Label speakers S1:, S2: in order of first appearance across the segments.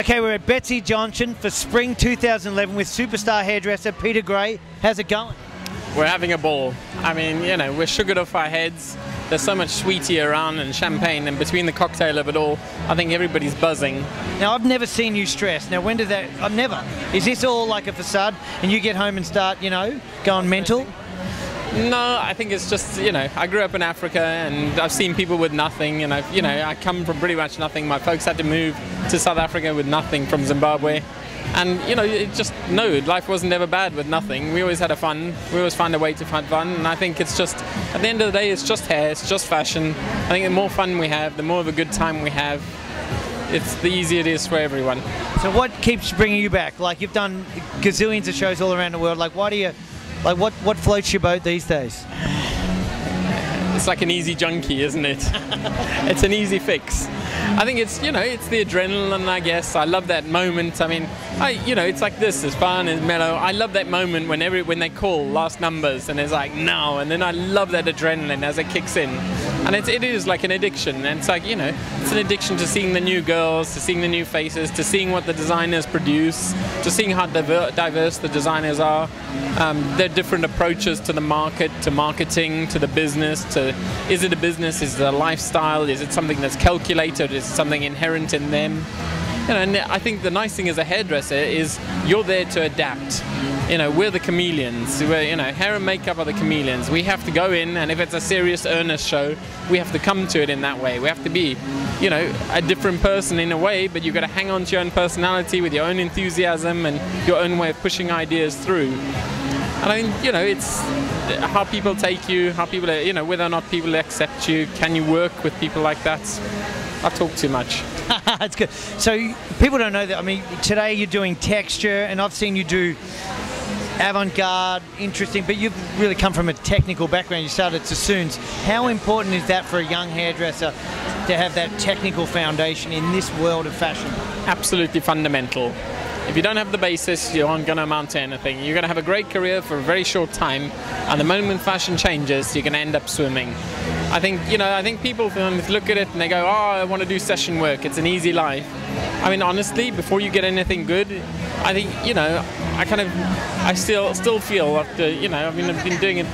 S1: Okay, we're at Betsey Johnson for spring 2011 with superstar hairdresser Peter Gray. How's it going?
S2: We're having a ball. I mean, you know, we're sugared off our heads. There's so much sweetie around and champagne, and between the cocktail of it all, I think everybody's buzzing.
S1: Now, I've never seen you stressed. Now, when did that... I've never. Is this all like a facade and you get home and start, you know, going mental?
S2: No, I think it's just, you know, I grew up in Africa and I've seen people with nothing, and I come from pretty much nothing. My folks had to move to South Africa with nothing from Zimbabwe. And, you know, life wasn't ever bad with nothing. We always had fun. We always find a way to find fun. And I think it's just, at the end of the day, it's just hair, it's just fashion. I think the more fun we have, the more of a good time we have, it's the easier it is for everyone.
S1: So what keeps bringing you back? Like, you've done gazillions of shows all around the world. Like, why do you... Like, what floats your boat these days?
S2: It's like an easy junkie, isn't it? It's an easy fix. I think it's, you know, it's the adrenaline, I guess. I love that moment. I mean, it's like this, it's fun, it's mellow. I love that moment when they call last numbers and it's like, no, and then I love that adrenaline as it kicks in. And it is like an addiction, and it's like, you know, it's an addiction to seeing the new girls, to seeing the new faces, to seeing what the designers produce, to seeing how diverse the designers are, their different approaches to the market, to marketing, to the business, is it a business, is it a lifestyle, is it something that's calculated, is it something inherent in them? You know, and I think the nice thing as a hairdresser is you're there to adapt. You know, we're the chameleons. Hair and makeup are the chameleons. We have to go in, and if it's a serious, earnest show, we have to come to it in that way. We have to be, you know, a different person in a way, but you've got to hang on to your own personality with your own enthusiasm and your own way of pushing ideas through. And I think, you know, it's how people take you, how people, you know, whether or not people accept you. Can you work with people like that? I talk too much.
S1: That's good. So people don't know that. I mean, today you're doing texture, and I've seen you do avant-garde, interesting, but you've really come from a technical background. You started at Sassoons. How important is that for a young hairdresser to have that technical foundation in this world of fashion?
S2: Absolutely fundamental. If you don't have the basis, you aren't going to amount to anything. You're going to have a great career for a very short time, and the moment fashion changes, you're going to end up swimming. I think people look at it and they go, oh, I want to do session work, it's an easy life. I mean, honestly, before you get anything good, I think, you know, I still feel after, you know, I've been doing it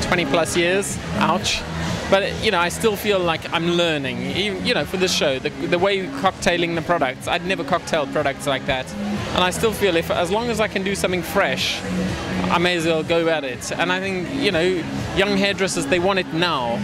S2: 20 plus years, ouch. But, you know, I still feel like I'm learning, even, you know, for this show, the way cocktailing the products. I'd never cocktailed products like that. And I still feel as long as I can do something fresh, I may as well go at it. And I think, you know, young hairdressers, they want it now.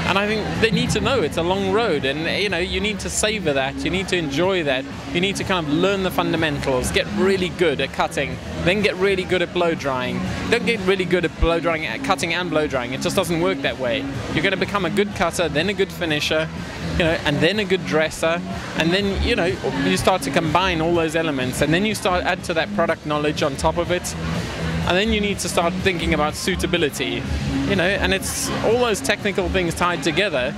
S2: And I think they need to know it's a long road, and, you know, you need to savor that, you need to enjoy that, you need to kind of learn the fundamentals, get really good at cutting, then get really good at blow drying. Don't get really good at blow drying, at cutting and blow drying. It just doesn't work that way. You're going to become a good cutter, then a good finisher, you know, and then a good dresser, and then, you know, you start to combine all those elements, and then you start add to that product knowledge on top of it. And then you need to start thinking about suitability, you know, and it's all those technical things tied together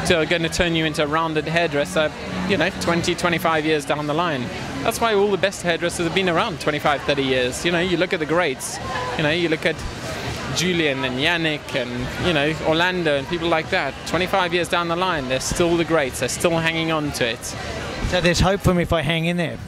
S2: are going to turn you into a rounded hairdresser, you know, 20, 25 years down the line. That's why all the best hairdressers have been around 25, 30 years. You know, you look at the greats, you know, you look at Julian and Yannick and, you know, Orlando and people like that. 25 years down the line, they're still the greats. They're still hanging on to it.
S1: So there's hope for me if I hang in there.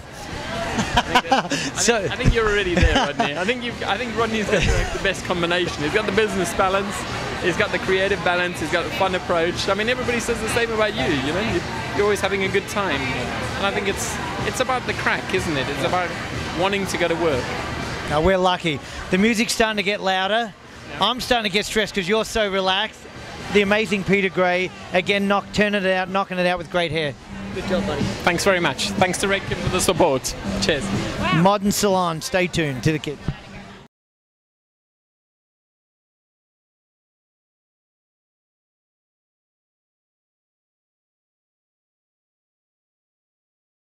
S2: I think you're already there, Rodney. I think Rodney's got the best combination. He's got the business balance, he's got the creative balance, he's got the fun approach. I mean, everybody says the same about you. You know, you're always having a good time, and I think it's about the crack, isn't it? It's about wanting to go to work.
S1: Now, we're lucky. The music's starting to get louder. Yeah. I'm starting to get stressed because you're so relaxed. The amazing Peter Gray, again, knocking it out with great hair. Good job, buddy.
S2: Thanks very much. Thanks to Redkin for the support. Cheers.
S1: Modern Salon. Stay tuned to the kid.